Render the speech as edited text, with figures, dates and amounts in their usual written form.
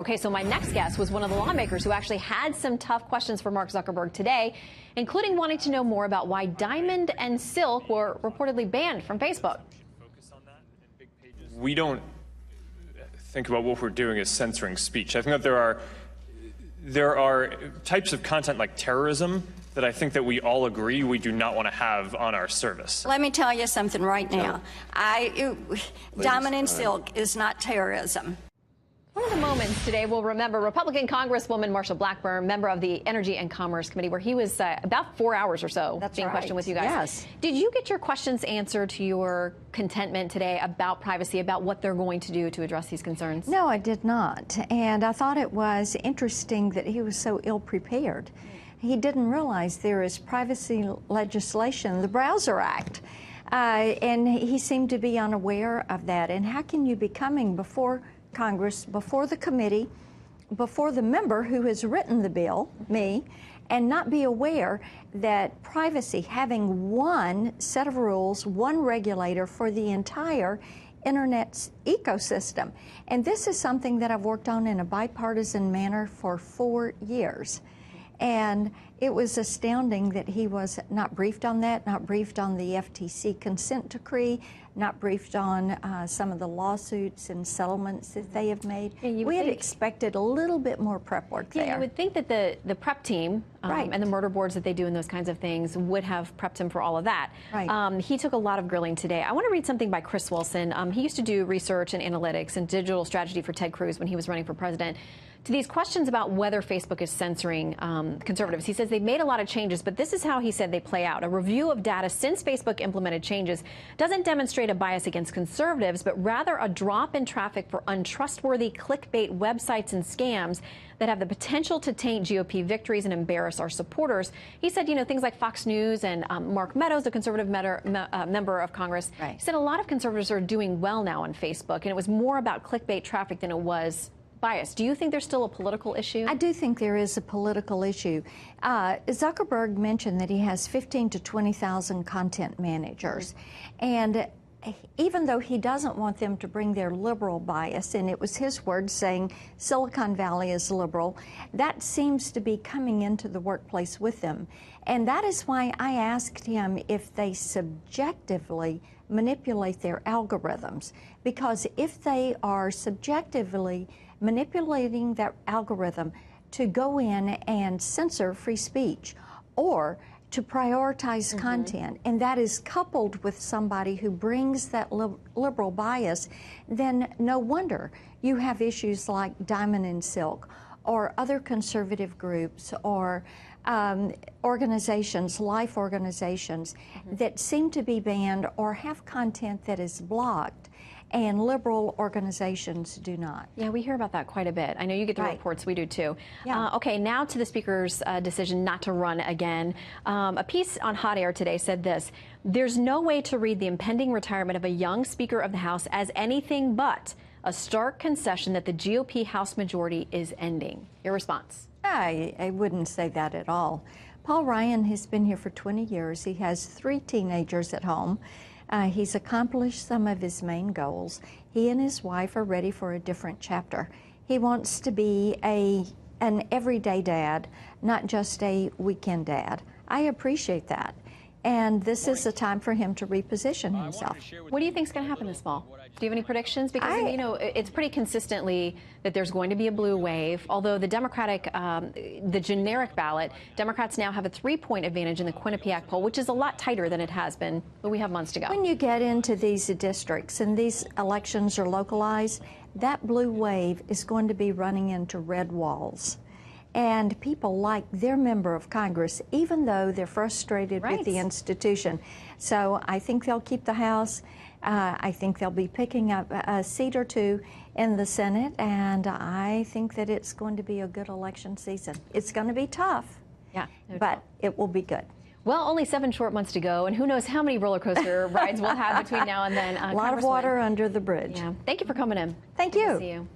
Okay, so my next guest was one of the lawmakers who actually had some tough questions for Mark Zuckerberg today, including wanting to know more about why Diamond and Silk were reportedly banned from Facebook. We don't think about what we're doing as censoring speech. I think that there are types of content like terrorism that I think that we all agree we do not want to have on our service. Let me tell you something right now. Diamond and Silk is not terrorism. One of the moments today we'll remember Republican Congresswoman Marsha Blackburn, member of the Energy and Commerce Committee, where he was about 4 hours or so being questioned with you guys. Yes. Did you get your questions answered to your contentment today about privacy, about what they're going to do to address these concerns? No, I did not. And I thought it was interesting that he was so ill-prepared. He didn't realize there is privacy legislation, the Browser Act, and he seemed to be unaware of that. And how can you be coming before Congress, before the committee, before the member who has written the bill, me, and not be aware that privacy, having one set of rules, one regulator for the entire Internet's ecosystem. And this is something that I've worked on in a bipartisan manner for 4 years. And it was astounding that he was not briefed on that, not briefed on the FTC consent decree, not briefed on some of the lawsuits and settlements that they have made. Yeah, we had expected a little bit more prep work there. You would think that the prep team and the murder boards that they do and those kinds of things would have prepped him for all of that. Right. He took a lot of grilling today. I want to read something by Chris Wilson. He used to do research and analytics and digital strategy for Ted Cruz when he was running for president. To these questions about whether Facebook is censoring conservatives, he says they've made a lot of changes, but this is how he said they play out. A review of data since Facebook implemented changes doesn't demonstrate a bias against conservatives, but rather a drop in traffic for untrustworthy clickbait websites and scams that have the potential to taint GOP victories and embarrass our supporters. He said, you know, things like Fox News and Mark Meadows, the conservative member of Congress, right. He said a lot of conservatives are doing well now on Facebook, and it was more about clickbait traffic than it was bias. Do you think there's still a political issue? I do think there is a political issue. Zuckerberg mentioned that he has 15 to 20,000 content managers. And even though he doesn't want them to bring their liberal bias, and it was his words saying Silicon Valley is liberal, that seems to be coming into the workplace with them. And that is why I asked him if they subjectively manipulate their algorithms. Because if they are subjectively manipulating that algorithm to go in and censor free speech or to prioritize content, and that is coupled with somebody who brings that liberal bias, then no wonder you have issues like Diamond and Silk or other conservative groups or organizations, life organizations that seem to be banned or have content that is blocked, and liberal organizations do not. Yeah, we hear about that quite a bit. I know you get the reports, we do too. Yeah. Okay, now to the Speaker's decision not to run again. A piece on Hot Air today said this: there's no way to read the impending retirement of a young Speaker of the House as anything but a stark concession that the GOP House majority is ending. Your response? I wouldn't say that at all. Paul Ryan has been here for 20 years. He has 3 teenagers at home. He's accomplished some of his main goals. He and his wife are ready for a different chapter. He wants to be an everyday dad, not just a weekend dad. I appreciate that. And this is a time for him to reposition himself. What do you think is going to happen this fall? Do you have any predictions? Because, you know, it's pretty consistently that there's going to be a blue wave, although the the generic ballot, Democrats now have a 3-point advantage in the Quinnipiac poll, which is a lot tighter than it has been, but we have months to go. When you get into these districts and these elections are localized, that blue wave is going to be running into red walls. And people like their member of Congress, even though they're frustrated with the institution. So I think they'll keep the House. I think they'll be picking up a seat or 2 in the Senate, and I think that it's going to be a good election season. It's going to be tough, but it will be good. Well, only 7 short months to go, and who knows how many roller coaster rides we'll have between now and then. A lot of water under the bridge. Yeah. Thank you for coming in. Thank you. Good to see you.